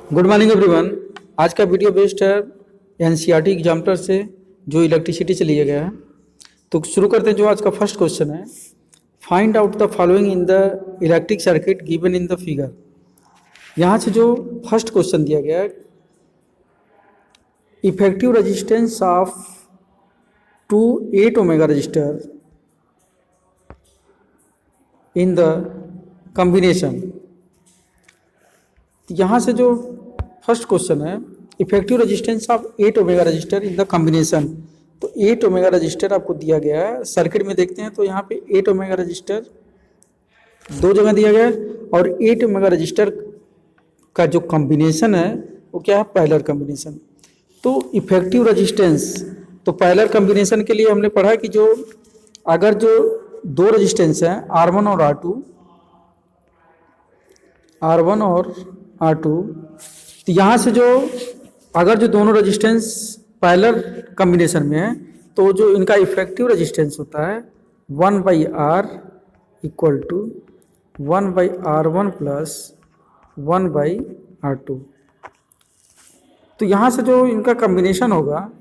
Good morning everyone. आज का video based है एनसीईआरटी एग्जाम्पलर से जो इलेक्ट्रिसिटी से लिया गया है। तो शुरू करते हैं। जो आज का फर्स्ट क्वेश्चन है, find out the following in the electric circuit given in the figure. यहाँ से जो फर्स्ट क्वेश्चन दिया गया है, effective resistance of 8 omega register in the combination. यहाँ से जो फर्स्ट क्वेश्चन है, effective resistance of 8 omega register in the combination. तो 8 ओमेगा रजिस्टर आपको दिया गया है। सर्किट में देखते हैं तो यहाँ पे 8 ओमेगा रजिस्टर दो जगह दिया गया है, और 8 ओमेगा रजिस्टर का जो कॉम्बिनेशन है वो क्या है, पैरेलल कॉम्बिनेशन। तो इफेक्टिव रेजिस्टेंस, तो पैरेलल कॉम्बिनेशन के लिए हमने पढ़ा कि जो अगर जो दो रेजिस्टेंस हैं R1 और R2, तो यहाँ से जो अगर जो दोनों रेजिस्टेंस पैरेलल कॉम्बिनेशन में है तो जो इनका इफेक्टिव रेजिस्टेंस होता है 1/R equal to 1/R1 plus 1/R2। तो यहाँ से जो इनका कॉम्बिनेशन होगा,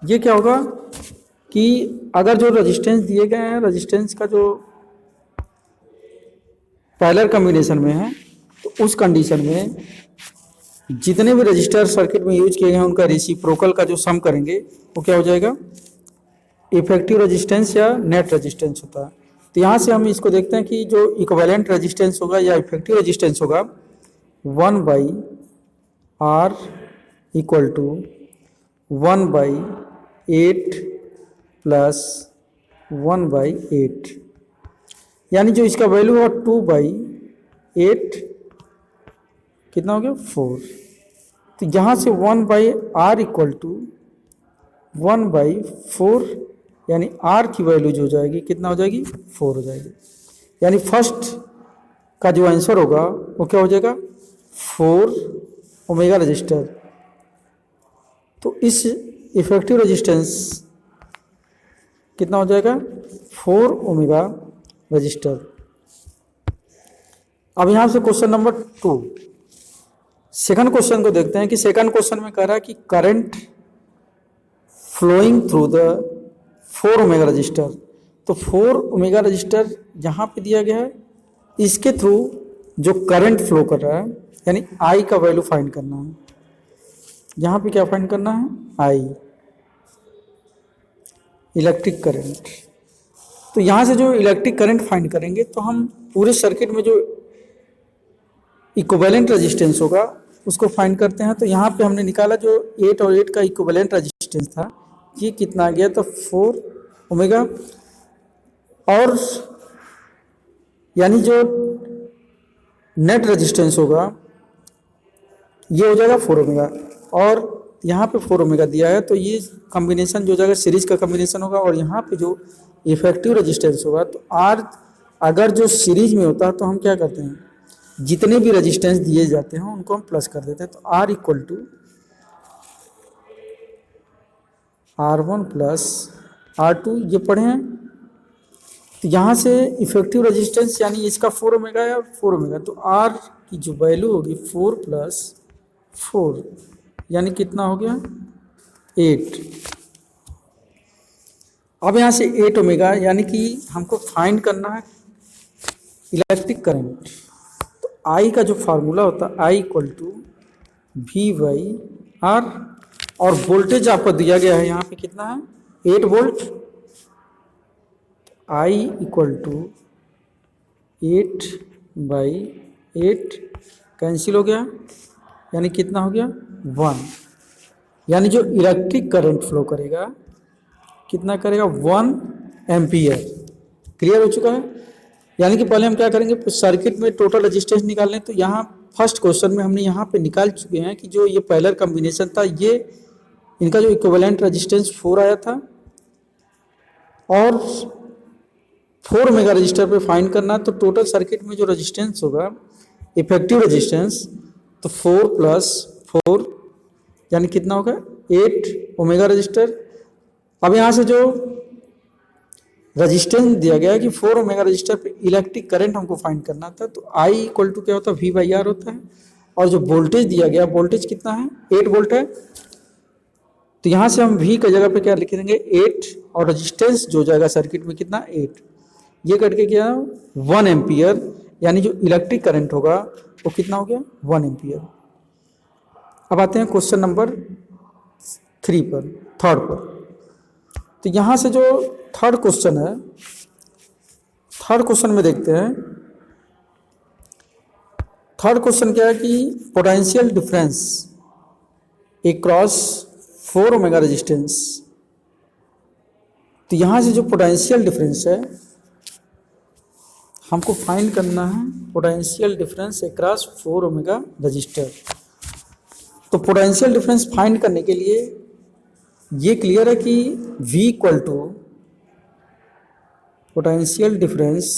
ये क्या होगा कि अगर जो रेजिस्टेंस दिए गए हैं, रेजिस्टेंस का जो पैरेलल कॉम्बिनेशन में है, तो उस कंडीशन में जितने भी रजिस्टर सर्किट में यूज किए गए हैं उनका रेसिप्रोकल का जो सम करेंगे वो क्या हो जाएगा, इफेक्टिव रेजिस्टेंस या नेट रेजिस्टेंस होता है। तो यहाँ से हम इसको देखते हैं कि जो इक्विवेलेंट रेजिस्टेंस होगा या इफेक्टिव रेजिस्टेंस होगा 1/R इक्वल टू 1/8 प्लस 1/8, यानी जो इसका वैल्यू है 2/8 कितना हो गया 4। तो यहाँ से 1/R इक्वल टू 1/4, यानी R की वैल्यू जो हो जाएगी कितना हो जाएगी 4 हो जाएगी। यानी फर्स्ट का जो आंसर होगा वो क्या हो जाएगा 4 ओमेगा रजिस्टर। तो इस इफेक्टिव रेजिस्टेंस कितना हो जाएगा 4 ओमेगा रजिस्टर। अब यहाँ से क्वेश्चन नंबर 2, सेकंड क्वेश्चन को देखते हैं कि सेकंड क्वेश्चन में कह रहा है कि current flowing through the 4 omega resistor. तो 4 ओमेगा रजिस्टर यहाँ पे दिया गया है, इसके थ्रू जो करंट फ्लो कर रहा है यानी I का वैल्यू फाइंड करना है। यहाँ पे क्या फाइंड करना है, I इलेक्ट्रिक करंट। तो यहाँ से जो इलेक्ट्रिक करंट फाइंड करेंगे तो हम पूरे सर्किट में जो इक्विवेलेंट रेजिस्टेंस होगा उसको फाइंड करते हैं। तो यहाँ पे हमने निकाला जो 8 और 8 का इक्विवेलेंट रेजिस्टेंस था, ये कितना आ गया, तो 4 ओमेगा, और यानी जो नेट रेजिस्टेंस होगा ये हो जाएगा 4 ओमेगा, और यहाँ पे 4 ओमेगा दिया है। तो ये कॉम्बिनेशन जो जाएगा सीरीज का कॉम्बिनेशन होगा, और यहाँ पे जो इफेक्टिव रेजिस्टेंस होगा तो R अगर जो सीरीज में होता है तो हम क्या करते हैं, जितने भी रेजिस्टेंस दिए जाते हैं उनको हम प्लस कर देते हैं। तो R equal to R1 plus R2 ये पढ़े हैं। तो यहाँ से इफेक्टिव रेजिस्टेंस यानी इसका 4 ओमेगा है, 4 ओमेगा, तो R की जो वैल्यू होगी 4 प्लस 4 यानी कितना हो गया 8। अब यहाँ से 8 ओमेगा यानी कि हमको फाइंड करना है इलेक्ट्रिक करंट। तो I का जो फार्मूला होता है I इक्वल टू V/R, और वोल्टेज आपको दिया गया है यहाँ पे कितना है 8 volt. I equal to 8/8 cancel हो गया, यानी कितना हो गया 1, यानी जो इलेक्ट्रिक करंट फ्लो करेगा कितना करेगा 1 एम्पियर। क्लियर हो चुका है। यानी कि पहले हम क्या करेंगे, सर्किट में टोटल रेजिस्टेंस निकाल लें। तो यहाँ फर्स्ट क्वेश्चन में हमने यहाँ पे निकाल चुके हैं कि जो ये पैरेलल कॉम्बिनेशन था, ये इनका जो इक्विवेलेंट रेजिस्टेंस 4 आया था, और 4 ओमेगा रजिस्टर पे फाइंड करना। तो टोटल सर्किट में जो रेजिस्टेंस होगा इफेक्टिव रेजिस्टेंस, तो 4 प्लस 4 यानी कितना होगा 8 ओमेगा रजिस्टर। अब यहाँ से जो रजिस्टेंस दिया गया है कि 4 ओमेगा रजिस्टर पे इलेक्ट्रिक करंट हमको फाइंड करना था, तो I इक्वल टू क्या होता है, V/R होता है। और जो वोल्टेज दिया गया, वोल्टेज कितना है, 8 वोल्ट है। तो यहाँ से हम V की जगह पे क्या लिख देंगे, 8, और रजिस्टेंस जो जाएगा सर्किट में कितना, 8। ये करके क्या, 1 एम्पियर, यानी जो इलेक्ट्रिक करंट होगा वो कितना हो गया, 1 एम्पियर। अब आते हैं क्वेश्चन नंबर 3 पर, थर्ड पर। तो यहाँ से जो थर्ड क्वेश्चन है, थर्ड क्वेश्चन में देखते हैं। थर्ड क्वेश्चन क्या है कि potential difference across 4 omega resistance. तो यहाँ से जो पोटेंशियल डिफरेंस है हमको फाइंड करना है, potential difference across 4 omega resistor. तो पोटेंशियल डिफरेंस फाइंड करने के लिए ये क्लियर है कि V equal to potential difference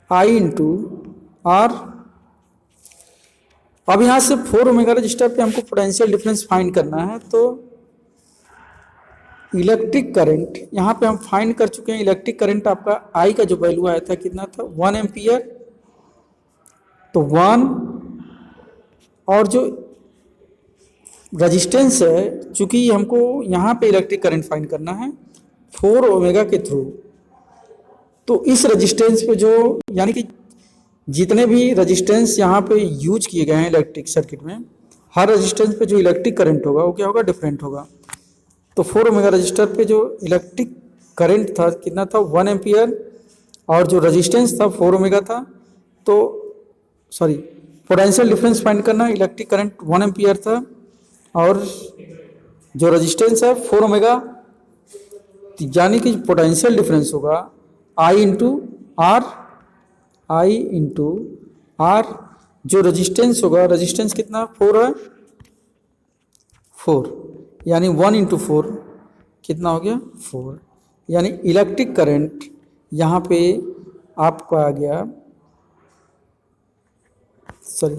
I into R। अब यहाँ से 4 ओमेगा रजिस्टर पे हमको पोटेंशियल डिफरेंस फाइंड करना है। तो इलेक्ट्रिक करंट यहाँ पे हम फाइंड कर चुके हैं। इलेक्ट्रिक करंट आपका I का जो वैल्यू आया था कितना था, 1 एम्पियर। तो 1, और जो रजिस्टेंस है, चूंकि हमको यहाँ पे इलेक्ट्रिक करंट फाइंड करना है 4 ओमेगा के थ्रू, तो इस रजिस्टेंस पे जो, यानी कि जितने भी रजिस्टेंस यहाँ पे यूज किए गए हैं इलेक्ट्रिक सर्किट में, हर रजिस्टेंस पे जो इलेक्ट्रिक करंट होगा वो क्या होगा, डिफरेंट होगा। तो 4 ओमेगा रजिस्टर पे जो इलेक्ट्रिक करंट था कितना था, 1 एम्पियर, और जो रजिस्टेंस था 4 ओमेगा था। तो सॉरी, पोटेंशियल डिफरेंस फाइंड करना, इलेक्ट्रिक करंट 1 एम्पियर था और जो रजिस्टेंस है 4 ओमेगा, यानी कि पोटेंशियल डिफरेंस होगा I into R, I into R. जो रजिस्टेंस होगा, रजिस्टेंस कितना 4 है, 4, यानी 1 इंटू 4 कितना हो गया, 4। यानी इलेक्ट्रिक करंट यहाँ पे आपका आ गया, सॉरी,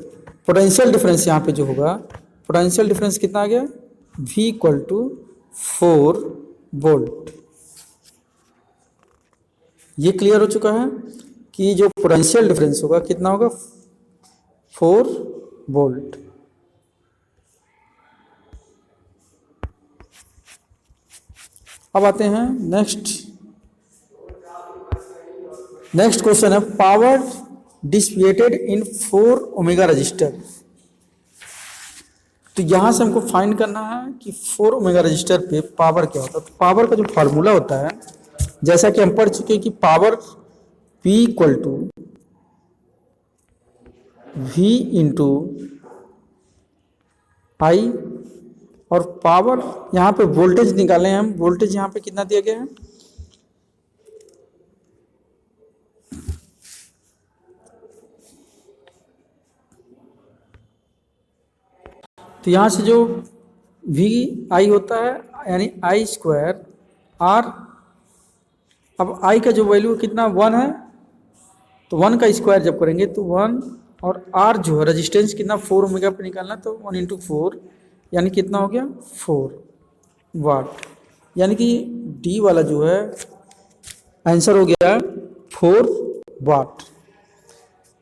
पोटेंशियल डिफरेंस यहाँ पे जो होगा, पोटेंशियल डिफरेंस कितना आ गया, V इक्वल टू 4 वोल्ट। ये क्लियर हो चुका है कि जो पोटेंशियल डिफरेंस होगा कितना होगा, 4 वोल्ट। अब आते हैं नेक्स्ट क्वेश्चन है, power dissipated in 4 omega resistor. तो यहाँ से हमको फाइंड करना है कि 4 ओमेगा रजिस्टर पे पावर क्या होता है। तो पावर का जो फार्मूला होता है, जैसा कि हम पढ़ चुके हैं कि power P equal to V into I, और पावर यहाँ पे वोल्टेज निकाले हैं हम। वोल्टेज यहाँ पे कितना दिया गया है, तो यहाँ से जो VI होता है यानी I स्क्वायर R। अब I का जो वैल्यू कितना 1 है, तो 1 का स्क्वायर जब करेंगे तो 1, और R जो है रजिस्टेंस कितना 4 ओमेगा पे निकालना, तो 1 इंटू 4 यानी कितना हो गया, 4 वाट। यानी कि D वाला जो है आंसर हो गया 4 वाट।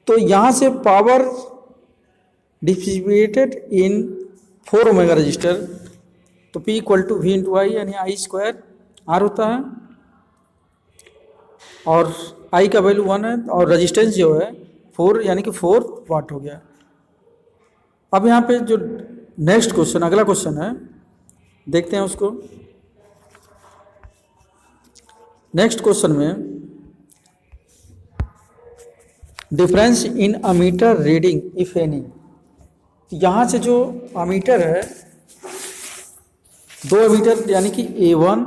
तो यहाँ से power dissipated in 4 omega resistor, तो P equal to V into I, यानी I स्क्वायर R होता है, और I का वैल्यू 1 है, और रजिस्टेंस जो है 4, यानी कि 4 वाट हो गया। अब यहाँ पे जो नेक्स्ट क्वेश्चन, अगला क्वेश्चन है, देखते हैं उसको। नेक्स्ट क्वेश्चन में difference in ammeter reading if any. यहाँ से जो अमीटर है, 2 अमीटर यानी कि A1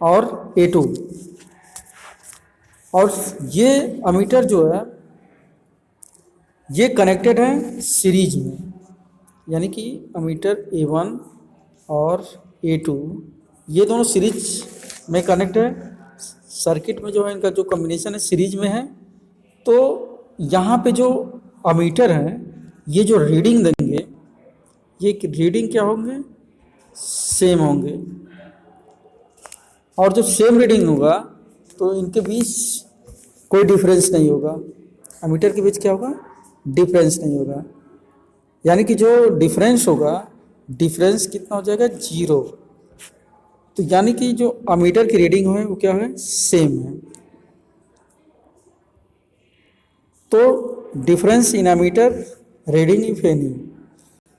और A2, और ये अमीटर जो है ये कनेक्टेड है सीरीज में, यानी कि अमीटर A1 और A2 ये दोनों सीरीज में कनेक्ट है। सर्किट में जो है इनका जो कॉम्बिनेशन है सीरीज में है। तो यहाँ पे जो अमीटर हैं ये जो रीडिंग देंगे, ये रीडिंग क्या होंगे, सेम होंगे। और जो सेम रीडिंग होगा तो इनके बीच कोई डिफरेंस नहीं होगा। एमीटर के बीच क्या होगा, डिफरेंस नहीं होगा, यानी कि जो डिफरेंस होगा, डिफरेंस कितना हो जाएगा, जीरो। तो यानी कि जो एमीटर की रीडिंग है वो क्या है, सेम है। तो difference in ammeter reading if any,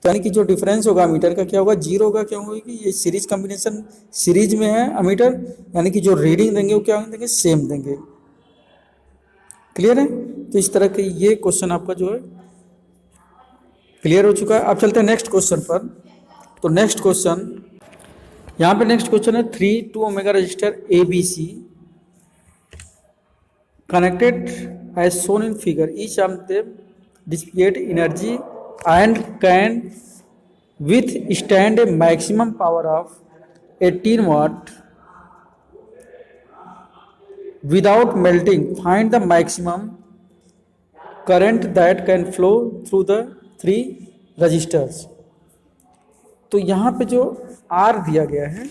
यानी कि जो डिफरेंस होगा एमीटर का क्या होगा, जीरो होगा। क्यों होगा कि ये सीरीज कॉम्बिनेशन सीरीज में है एमीटर, यानी कि जो रीडिंग देंगे वो क्या देंगे, सेम देंगे। क्लियर है। तो इस तरह के ये क्वेश्चन आपका जो है क्लियर हो चुका है। अब चलते हैं नेक्स्ट क्वेश्चन पर। तो नेक्स्ट क्वेश्चन, यहाँ पे नेक्स्ट क्वेश्चन है 3 omega resistor A B C connected as shown in figure. Each of them dissipate energy and can withstand a maximum power of 18 watt without melting. Find the maximum current that can flow through the three resistors. तो यहाँ पे जो R दिया गया है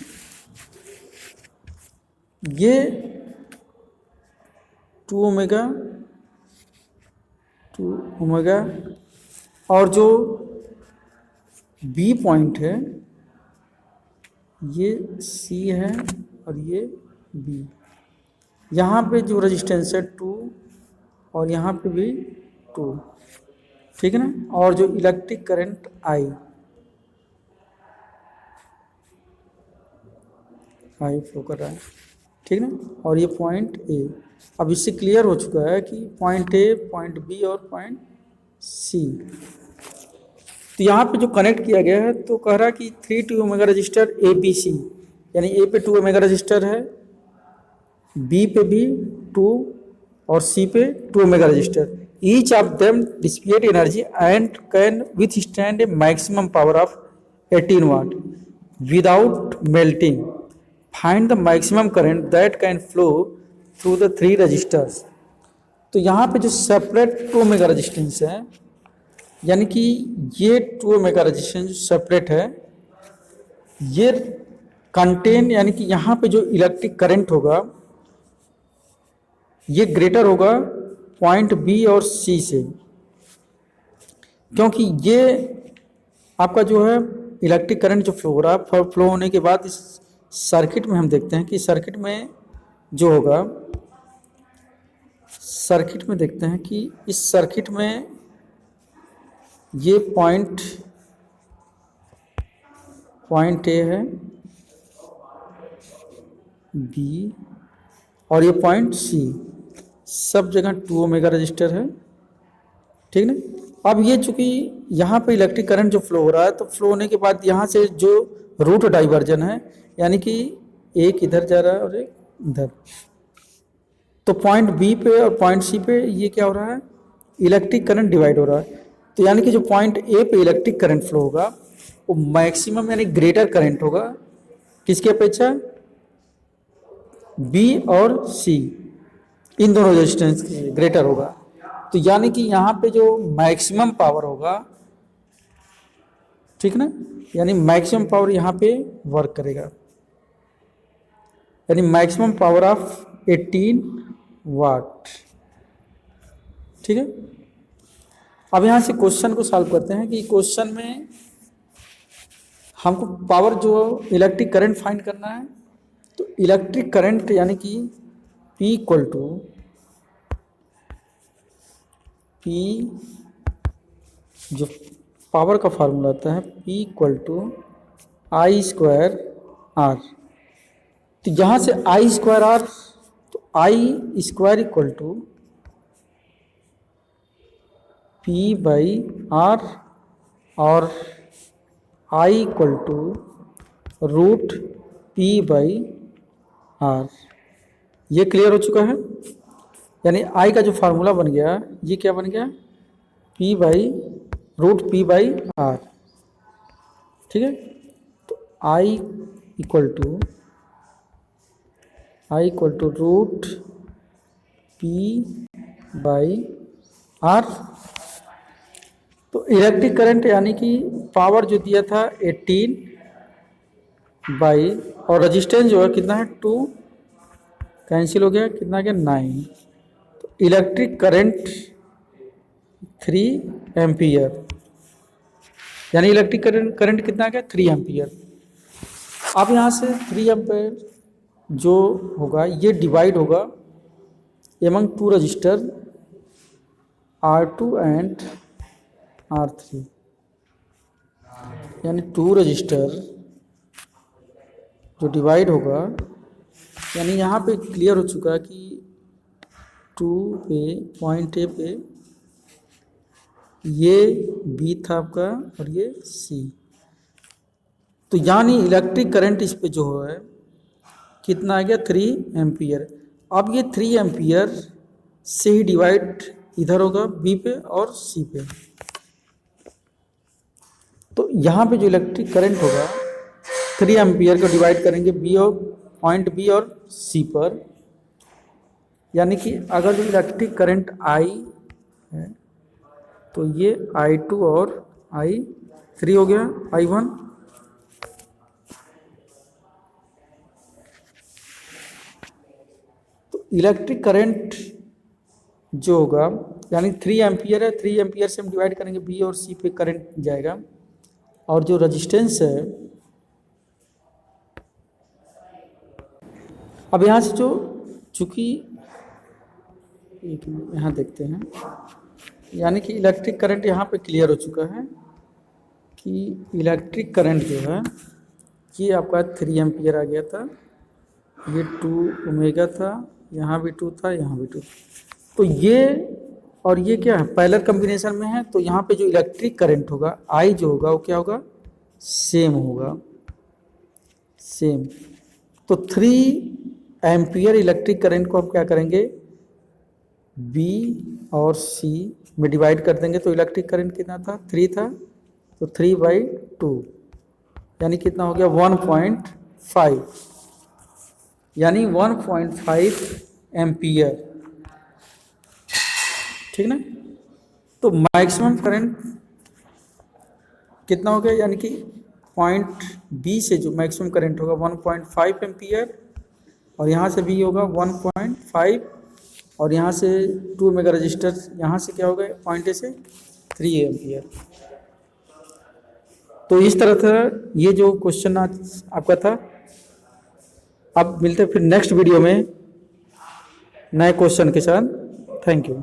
ये 2 omega और जो B पॉइंट है ये C है और ये B। यहाँ पे जो रेजिस्टेंस है 2 और यहाँ पे भी 2, ठीक है ना। और जो इलेक्ट्रिक करंट I फ्लो कर रहा है, ठीक है ना। और ये पॉइंट A। अब इससे क्लियर हो चुका है कि पॉइंट A, पॉइंट B और पॉइंट C। तो यहाँ पे जो कनेक्ट किया गया है तो कह रहा है कि 3 omega resistor A B C, यानी ए पे 2 ओमेगा रजिस्टर है, बी पे भी 2 और सी पे 2 omega resistor. Each of them dissipate energy and can withstand a maximum power of 18 watt without melting. Find the maximum current that can flow through the 3 resistors. तो यहाँ पे जो separate 2 omega resistance है, यानी कि ये 2 omega resistance जो separate है ये कंटेन, यानी कि यहाँ पे जो इलेक्ट्रिक करंट होगा ये ग्रेटर होगा पॉइंट बी और सी से, क्योंकि ये आपका जो है इलेक्ट्रिक करंट जो फ्लो हो रहा है, फ्लो होने के बाद इस सर्किट में हम देखते हैं कि सर्किट में जो होगा, सर्किट में देखते हैं कि इस सर्किट में ये पॉइंट ए है, बी और ये पॉइंट सी, सब जगह 2 ओमेगा रजिस्टर है, ठीक ना। अब ये चूंकि यहाँ पे इलेक्ट्रिक करंट जो फ्लो हो रहा है तो फ्लो होने के बाद यहाँ से जो रूट डाइवर्जन है, यानी कि एक इधर जा रहा है और एक इधर, तो पॉइंट बी पे और पॉइंट सी पे ये क्या हो रहा है, इलेक्ट्रिक करंट डिवाइड हो रहा है। तो यानी कि जो पॉइंट ए पे इलेक्ट्रिक करंट फ्लो होगा वो मैक्सिमम यानी ग्रेटर करंट होगा किसकी अपेक्षा, बी और सी, इन दोनों रेजिस्टेंस के ग्रेटर होगा। तो यानी कि यहाँ पे जो मैक्सिमम पावर होगा, ठीक ना, यानी मैक्सिमम पावर यहाँ पे वर्क करेगा, यानी मैक्सिमम पावर ऑफ 18 वाट, ठीक है। अब यहाँ से क्वेश्चन को सॉल्व करते हैं कि क्वेश्चन में हमको पावर जो इलेक्ट्रिक करंट फाइंड करना है। तो इलेक्ट्रिक करंट यानी कि P इक्वल टू P, जो पावर का फार्मूला आता है P equal to I square R. तो यहाँ से आई स्क्वायर आर, तो I square equal to P by R और I equal to root P by R. ये क्लियर हो चुका है, यानी आई का जो फार्मूला बन गया ये क्या बन गया, P by root P by R, ठीक है। तो I equal to root P by R. तो इलेक्ट्रिक करंट यानी कि पावर जो दिया था 18 बाई, और रजिस्टेंस जो है कितना है 2, कैंसिल हो गया, कितना आ गया 9। तो इलेक्ट्रिक करंट 3 एम्पियर, यानी इलेक्ट्रिक करंट कितना आ गया 3 एम्पियर। अब यहाँ से 3 एम्पियर जो होगा ये डिवाइड होगा among 2 register R2 and R3, यानी 2 रजिस्टर जो डिवाइड होगा, यानी यहाँ पे क्लियर हो चुका है कि 2 पे पॉइंट ए पे ये बी था आपका और ये सी, तो यानी इलेक्ट्रिक करंट इस पे जो है कितना आ गया 3 एम्पियर। अब ये 3 एम्पियर से ही डिवाइड इधर होगा बी पे और सी पे, तो यहाँ पे जो इलेक्ट्रिक करंट होगा 3 एम्पियर को डिवाइड करेंगे बी और पॉइंट बी और सी पर, यानी कि अगर जो इलेक्ट्रिक करंट आई है तो ये I2 और I3 हो गया I1। तो इलेक्ट्रिक करंट जो होगा यानी 3 एम्पियर है, 3 एम्पियर से हम डिवाइड करेंगे बी और सी पे करंट जाएगा, और जो रजिस्टेंस है अब यहाँ से जो चूँकि एक मिनट यहाँ देखते हैं, यानी कि इलेक्ट्रिक करंट यहाँ पे क्लियर हो चुका है कि इलेक्ट्रिक करंट जो है ये आपका 3 एम्पियर आ गया था, ये 2 ओमेगा था, यहाँ भी 2 था, यहाँ भी 2 था। तो ये और ये क्या है पैरेलल कॉम्बिनेशन में है, तो यहाँ पे जो इलेक्ट्रिक करंट होगा आई जो होगा वो क्या होगा सेम होगा, सेम। तो 3 एम्पियर इलेक्ट्रिक करंट को हम क्या करेंगे बी और सी में डिवाइड कर देंगे, तो इलेक्ट्रिक करंट कितना था 3 था, तो 3/2 यानी कितना हो गया 1.5, यानी 1.5 एम्पियर, ठीक ना। तो मैक्सिमम करंट कितना हो गया, यानी कि पॉइंट बी से जो मैक्सिमम करंट होगा 1.5 एम्पियर, और यहाँ से भी होगा 1.5, और यहाँ से 2 मेगा रजिस्टर, यहाँ से क्या होगा पॉइंट ए से 3 एम्पियर। तो इस तरह था ये जो क्वेश्चन आज आपका था। अब मिलते हैं फिर नेक्स्ट वीडियो में नए क्वेश्चन के साथ। Thank you.